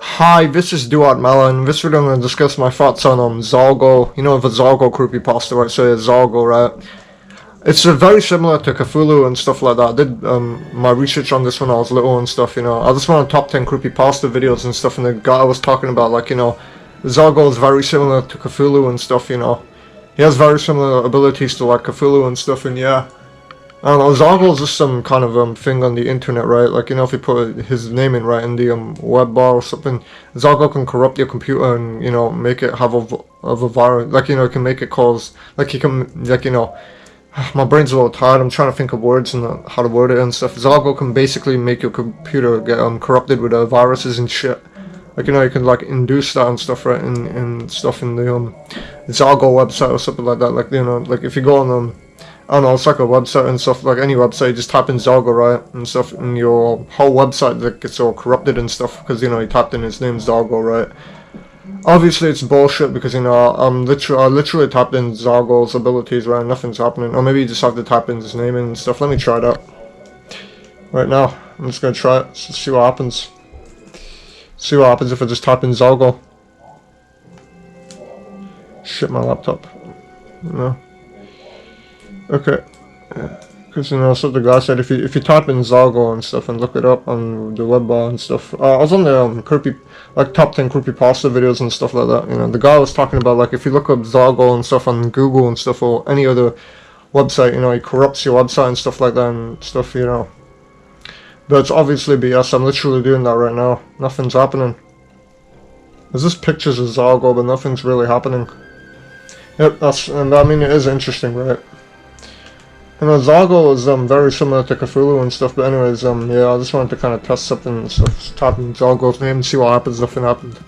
Hi, this is Duat Mala. In this video I'm going to discuss my thoughts on Zalgo. You know the Zalgo creepypasta where I say it's Zalgo, right? It's very similar to Cthulhu and stuff like that. I did my research on this when I was little and stuff, you know. I just went on top 10 creepypasta videos and stuff, and the guy was talking about, like, you know, Zalgo is very similar to Cthulhu and stuff, you know. He has very similar abilities to, like, Cthulhu and stuff, and yeah. I don't know, Zalgo is just some kind of thing on the internet, right? Like, you know, if you put his name in right in the web bar or something, Zalgo can corrupt your computer and, you know, make it have a virus. Like, you know, it can make it cause, like, you can, like, you know, my brain's a little tired. I'm trying to think of words and how to word it and stuff. Zalgo can basically make your computer get corrupted with viruses and shit. Like, you know, you can, like, induce that and stuff, right? And stuff in the Zalgo website or something like that. Like, you know, like if you go on I don't know, it's like a website and stuff, like any website, you just type in Zalgo, right, and stuff, and your whole website that gets all corrupted and stuff, because, you know, you typed in his name, Zalgo, right. Obviously, it's bullshit, because, you know, I literally typed in Zalgo's abilities, right, and nothing's happening, or maybe you just have to type in his name and stuff. Let me try it out. Right now, I'm just gonna try it, so see what happens. See what happens if I just type in Zalgo. Shit, my laptop. No. Okay, because, you know, so the guy said if you type in Zalgo and stuff and look it up on the web bar and stuff. I was on the like top 10 creepypasta videos and stuff like that. You know, the guy was talking about, like, if you look up Zalgo and stuff on Google and stuff or any other website, you know, he corrupts your website and stuff like that and stuff, you know. But it's obviously BS. I'm literally doing that right now. Nothing's happening. There's just pictures of Zalgo, but nothing's really happening. Yep, and I mean, it is interesting, right? You know, Zalgo is very similar to Cthulhu and stuff, but anyways, yeah, I just wanted to kind of test something and stuff, just type in Zalgo's name and see what happens. Nothing happened.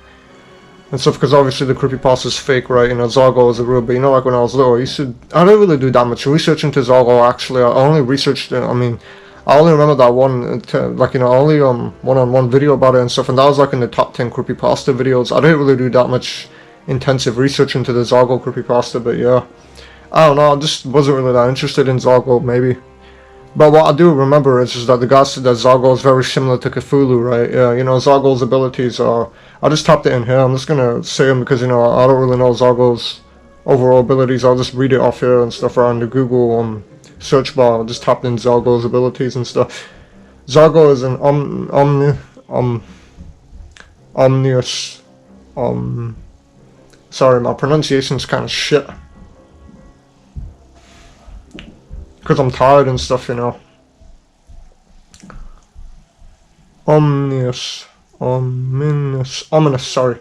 And stuff, because obviously the creepypasta is fake, right? You know, Zalgo is a real, but you know, like when I was little, I didn't really do that much research into Zalgo, actually. I only researched it, I mean, I only remember that one, like, you know, only one-on-one video about it and stuff, and that was like in the top 10 creepypasta videos. I didn't really do that much intensive research into the Zalgo creepypasta, but yeah. I don't know, I just wasn't really that interested in Zalgo, maybe. But what I do remember is that the guy said that Zalgo is very similar to Cthulhu, right? Yeah, you know, Zalgo's abilities are... I just tapped it in here. I'm just gonna say them because, you know, I don't really know Zalgo's overall abilities. I'll just read it off here and stuff around the Google search bar. I'll just tap in Zalgo's abilities and stuff. Zalgo is an omnious... Sorry, my pronunciation's kind of shit. Because I'm tired and stuff, you know. Ominous, sorry.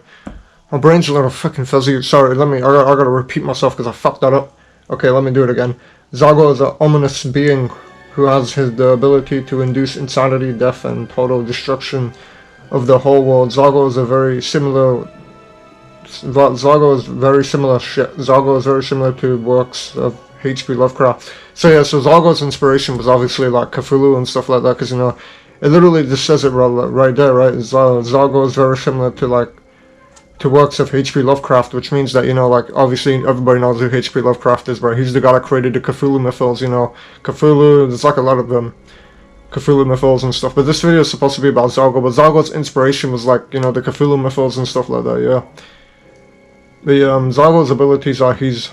My brain's a little fucking fuzzy. Sorry, I gotta repeat myself because I fucked that up. Okay, let me do it again. Zalgo is an ominous being who has the ability to induce insanity, death, and total destruction of the whole world. Zalgo is very similar to works of H.P. Lovecraft. So yeah, so Zalgo's inspiration was obviously like Cthulhu and stuff like that, because, you know, it literally just says it right there, right? Zalgo is very similar to works of H.P. Lovecraft, which means that, you know, like, obviously everybody knows who H.P. Lovecraft is, right? He's the guy that created the Cthulhu mythos, you know. Cthulhu, there's like a lot of them, Cthulhu mythos and stuff, but this video is supposed to be about Zalgo, but Zalgo's inspiration was, like, you know, the Cthulhu mythos and stuff like that, yeah. The Zalgo's abilities are he's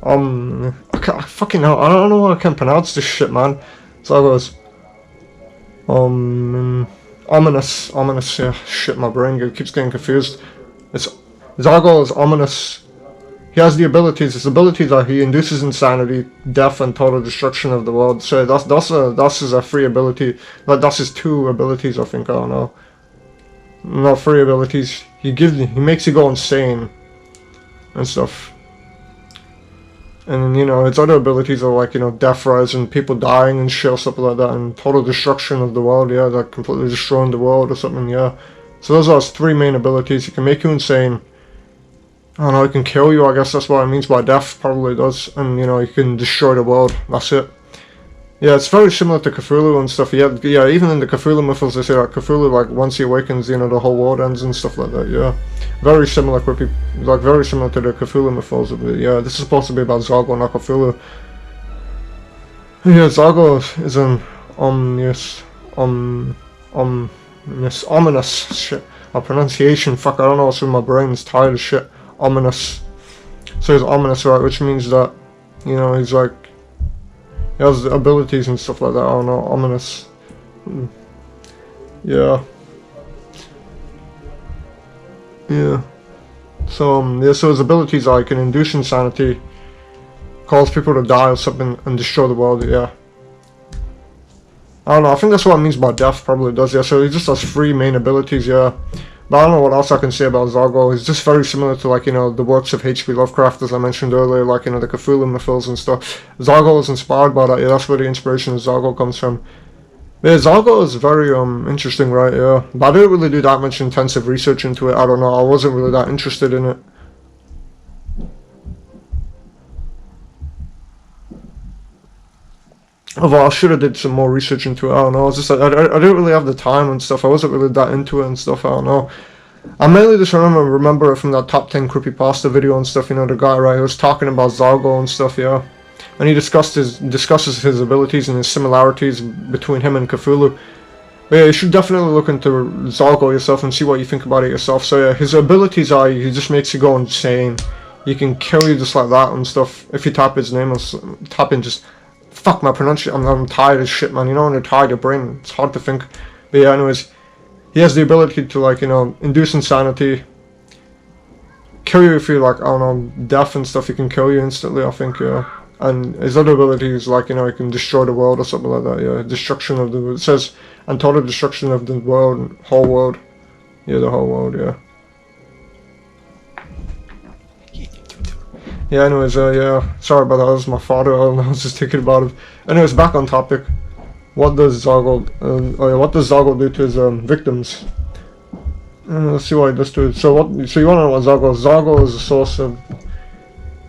I fucking know. I don't know how I can pronounce this shit, man. Zalgo's ominous. Yeah, shit, my brain keeps getting confused. Zalgo is ominous. He has the abilities. His abilities are he induces insanity, death, and total destruction of the world. So that's his free ability. Like, that's his two abilities, I think. I don't know. Not free abilities. He makes you go insane and stuff. And, you know, its other abilities are, like, you know, death rise and people dying and shit, stuff like that, and total destruction of the world, yeah, like completely destroying the world or something, yeah. So those are his three main abilities. He can make you insane. I don't know, he can kill you, I guess that's what it means by death, probably does. And, you know, he can destroy the world, that's it. Yeah, it's very similar to Cthulhu and stuff. Yeah, even in the Cthulhu mythos, they say that Cthulhu, like, once he awakens, you know, the whole world ends and stuff like that, yeah. Very similar, very similar to the Cthulhu mythos. But yeah, this is supposed to be about Zalgo, not Cthulhu. Yeah, Zalgo is an omnious, Ominous shit. My pronunciation, fuck, I don't know what's with my brain, it's tired as shit. Ominous. So he's ominous, right, which means that, you know, he's like, he has abilities and stuff like that, I don't know, ominous. Yeah. Yeah. So, yeah, so his abilities are, he can induce insanity, cause people to die or something, and destroy the world, yeah. I don't know, I think that's what it means by death, probably does, yeah, so he just has 3 main abilities, yeah. But I don't know what else I can say about Zalgo. He's just very similar to, like, you know, the works of H.P. Lovecraft, as I mentioned earlier, like, you know, the Cthulhu mythos and stuff. Zalgo is inspired by that, yeah, that's where the inspiration of Zalgo comes from. Yeah, Zalgo is very, interesting, right, yeah. But I didn't really do that much intensive research into it, I don't know, I wasn't really that interested in it. Although I should have did some more research into it, I don't know, it's just like, I didn't really have the time and stuff, I wasn't really that into it and stuff, I don't know. I mainly just remember it from that top 10 creepypasta video and stuff, you know, the guy, right, who was talking about Zalgo and stuff, yeah. And he discusses his abilities and his similarities between him and Cthulhu. But yeah, you should definitely look into Zalgo yourself and see what you think about it yourself. So yeah, his abilities are, he just makes you go insane. He can kill you just like that and stuff. If you type his name or type in just... Fuck my pronunciation, I'm tired as shit, man. You know when you're tired, your brain, it's hard to think. But yeah, anyways, he has the ability to, like, you know, induce insanity, kill you if you're, like, I don't know, deaf and stuff. He can kill you instantly, I think, yeah. And his other ability is, like, you know, he can destroy the world or something like that, yeah. Destruction of the, it says, and total destruction of the world, whole world. Yeah, the whole world, yeah. Yeah, anyways, yeah, sorry about that, that was my father, I was just thinking about it. Anyways, back on topic. What does Zalgo, what does Zalgo do to his victims? Let's see what he does to it. So you wanna know what Zalgo is? Zalgo is a source of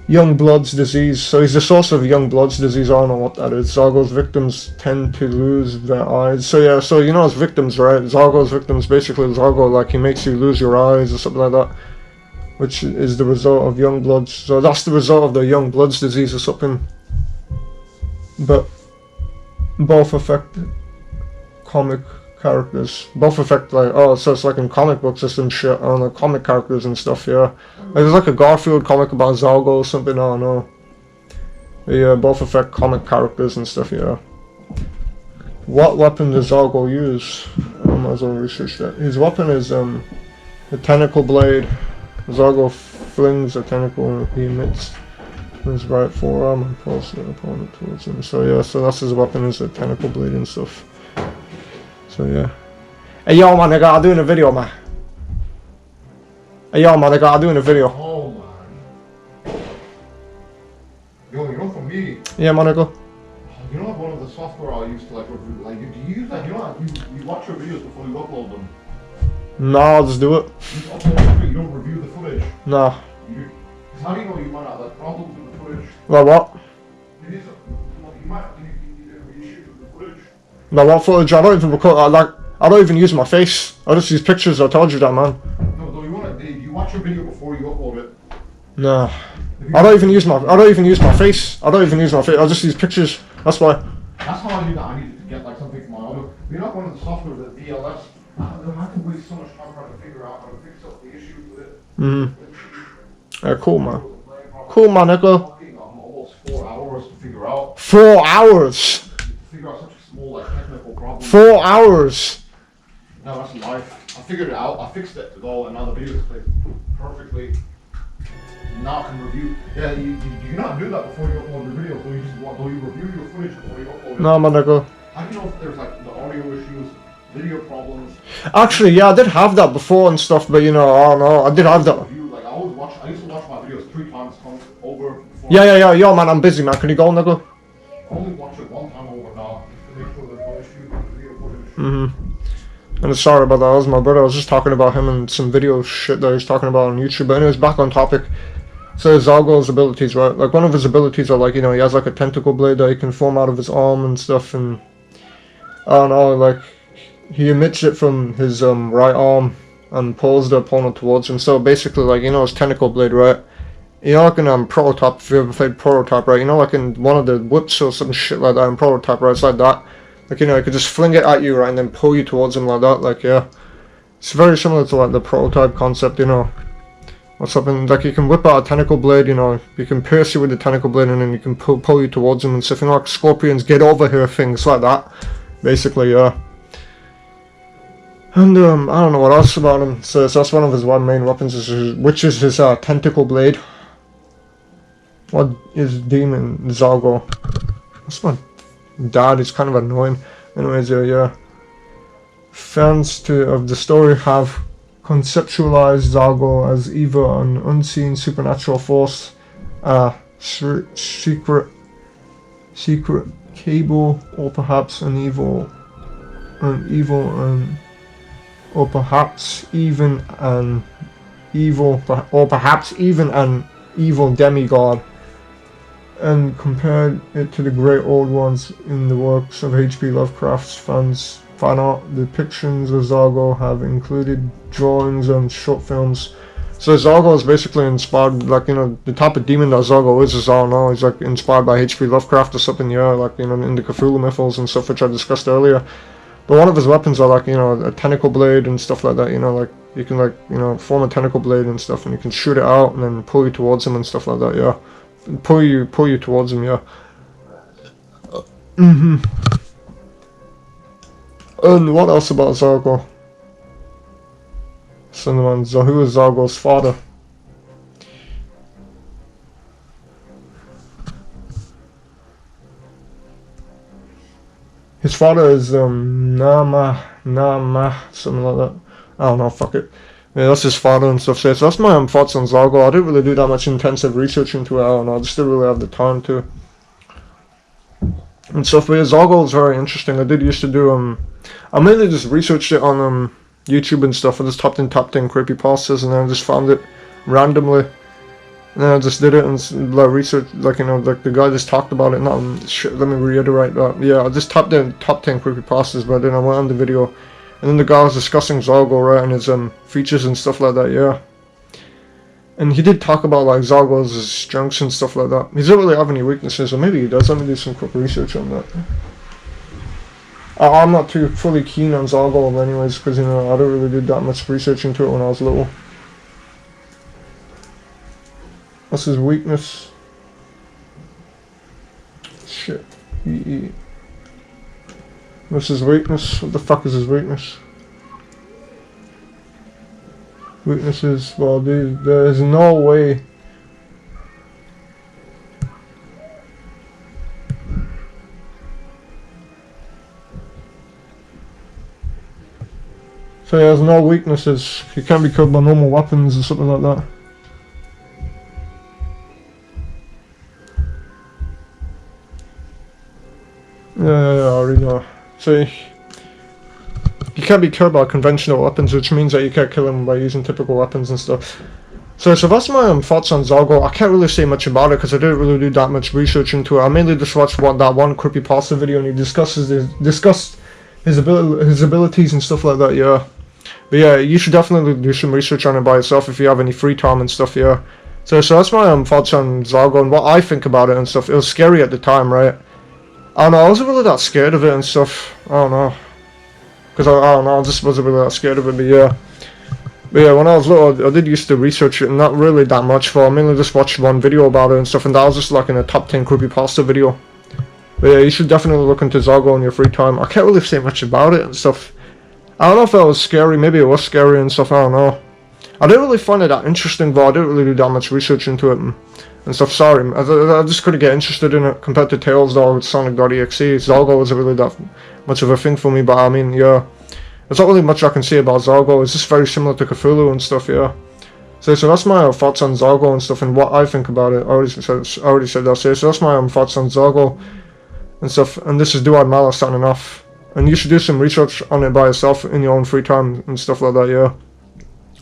young blood's disease. So he's the source of young blood's disease, I don't know what that is. Zalgo's victims tend to lose their eyes. So yeah, so you know his victims, right? Zalgo's victims, basically Zalgo, like, he makes you lose your eyes or something like that, which is the result of young bloods. So that's the result of the young bloods disease or something. But both affect comic characters. Both affect, like, oh, so it's like in comic books or some shit, I don't know, comic characters and stuff, yeah. Like, there's like a Garfield comic about Zalgo or something, I don't know. But yeah, both affect comic characters and stuff, yeah. What weapon does Zalgo use? I might as well research that. His weapon is a tentacle blade. Zalgo flings a tentacle and he emits his right forearm and pulls the opponent towards him. So yeah, so that's his weapon, is a tentacle blade and stuff. So yeah. Hey yo man, nigga, I'm doing a video, man. Hey yo man, nigga, I'm doing a video. Oh man. Yo, you know, for me, Yeah, man, nigga. you know, like one of the software I used to, like, review, like, do you use that? You know, like, you watch your videos before you upload them. Nah, I'll just do it. You upload it, you don't review the footage. Nah. Because how do you know you might have, like, problems with the footage? Like what? You might need to issues with the footage. Like what footage? I don't even record, I don't even use my face. I just use pictures, I told you that, man. No, you watch your video before you upload it. Nah. I don't even use my face. I don't even use my face, I just use pictures. That's why. That's how I do that. I need to get, like, something from my audio. You're not one of the software, the DLS. I can waste so much time trying to figure out how to fix up the issues with it. Yeah, cool, man. Cool, man, nigga. Almost 4 hours to figure out. 4 hours. To figure out such a small, like, technical problem. 4 hours. No, that's life. I figured it out. I fixed it though, and now the video is played perfectly. Now I can review. Yeah, you not do that before you upload your video. Do you review your footage before you upload it? No, man, nigga. How do you know if there's, like, the audio issues, video problems? Actually, yeah, I did have that before and stuff, but you know, I don't know. I did have that. Like, I used to watch my videos 3 times over. Before Yeah, yo, man, I'm busy, man. Can you go, nigga? I only watch it 1 time over now, just to make sure there's no issues with the video footage. And sorry about that, that was my brother. I was just talking about him and some video shit that he was talking about on YouTube. But anyways, back on topic. So Zalgo's abilities, right? Like, one of his abilities are, like, you know, he has, like, a tentacle blade that he can form out of his arm and stuff, and I don't know, like, he emits it from his right arm and pulls the opponent towards him. So basically, like, you know, his tentacle blade, right? You know, like in Prototype, if you ever played Prototype, right? You know, like in one of the whips or some shit like that in Prototype, right? It's like that. Like, you know, he could just fling it at you, right, and then pull you towards him like that. Like, yeah. It's very similar to, like, the prototype concept, you know. What's happening? Like, you can whip out a tentacle blade, you know. You can pierce you with the tentacle blade, and then you can pull you towards him and stuff. You know, like Scorpions get over here, things like that. Basically, yeah. And, I don't know what else about him. So that's one of his main weapons, which is his, tentacle blade. What is Demon Zalgo? That's my dad, he's kind of annoying. Anyways, yeah. Fans of the story have conceptualized Zalgo as either an unseen supernatural force, a secret cable, or perhaps or perhaps even an evil demigod, and compared it to the great old ones in the works of H.P. Lovecraft's fans. Fan art depictions of Zalgo have included drawings and short films. So Zalgo is basically inspired, like, you know, the type of demon that Zalgo is I don't know, he's like inspired by H.P. Lovecraft or something, yeah, like, you know, in the Cthulhu mythos and stuff, which I discussed earlier. But one of his weapons are, like, you know, a tentacle blade and stuff like that, you know, like, you can, like, you know, form a tentacle blade and stuff, and you can shoot it out and then pull you towards him and stuff like that, yeah. Pull you towards him, yeah. And what else about Zalgo? Cinnamon, who is Zalgo's father? His father is Nama, something like that. I don't know, fuck it. Yeah, that's his father and stuff. So that's my thoughts on Zalgo. I didn't really do that much intensive research into it. I don't know, I just didn't really have the time to. And stuff, but yeah, Zalgo is very interesting. I did used to do, I mainly just researched it on YouTube and stuff. I just typed in top 10 creepypastas and then I just found it randomly. And then I just did it and like research, like, you know, like the guy just talked about it. Not shit, let me reiterate that. Yeah, I just typed in top 10 creepypastas, but then I went on the video and then the guy was discussing Zalgo, right, and his features and stuff like that, yeah. And he did talk about, like, Zalgo's strengths and stuff like that. He doesn't really have any weaknesses, or maybe he does. Let me do some quick research on that. I'm not too fully keen on Zalgo anyways, because, you know, I don't really do that much research into it when I was little. What's his weakness? Shit. What's his weakness? What the fuck is his weakness? Weaknesses, well, there is no way. So he has no weaknesses. He can't be killed by normal weapons or something like that. Yeah, I already know. So you can't be killed by conventional weapons, which means that you can't kill him by using typical weapons and stuff. So that's my thoughts on Zalgo. I can't really say much about it because I didn't really do that much research into it. I mainly just watched that one creepypasta video and he discussed his abilities and stuff like that, yeah. But yeah, you should definitely do some research on it by yourself if you have any free time and stuff, yeah. So that's my thoughts on Zalgo and what I think about it and stuff. It was scary at the time, right? I don't know, I wasn't really that scared of it and stuff. I don't know. Because I don't know, I just wasn't really that scared of it, but yeah. But yeah, when I was little, I did used to research it, and not really that much for. I mainly just watched one video about it and stuff, and that was just like in a top 10 creepypasta video. But yeah, you should definitely look into Zalgo in your free time. I can't really say much about it and stuff. I don't know if that was scary, maybe it was scary and stuff, I don't know. I didn't really find it that interesting, but I didn't really do that much research into it and stuff, sorry. I just couldn't get interested in it compared to Tales though with Sonic.exe. Zalgo wasn't really that much of a thing for me, but I mean, yeah. There's not really much I can say about Zalgo, it's just very similar to Cthulhu and stuff, yeah. So that's my thoughts on Zalgo and stuff and what I think about it. I already said that, so that's my thoughts on Zalgo and stuff, and this is Duad Mala signing off. And you should do some research on it by yourself in your own free time and stuff like that, yeah.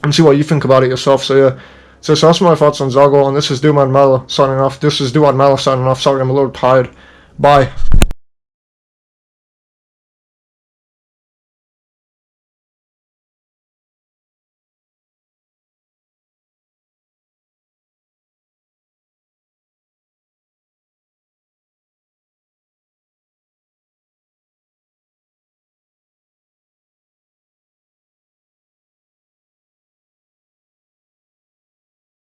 And see what you think about it yourself, so yeah. So that's my thoughts on Zalgo, and this is Duad Mala signing off. Sorry, I'm a little tired. Bye.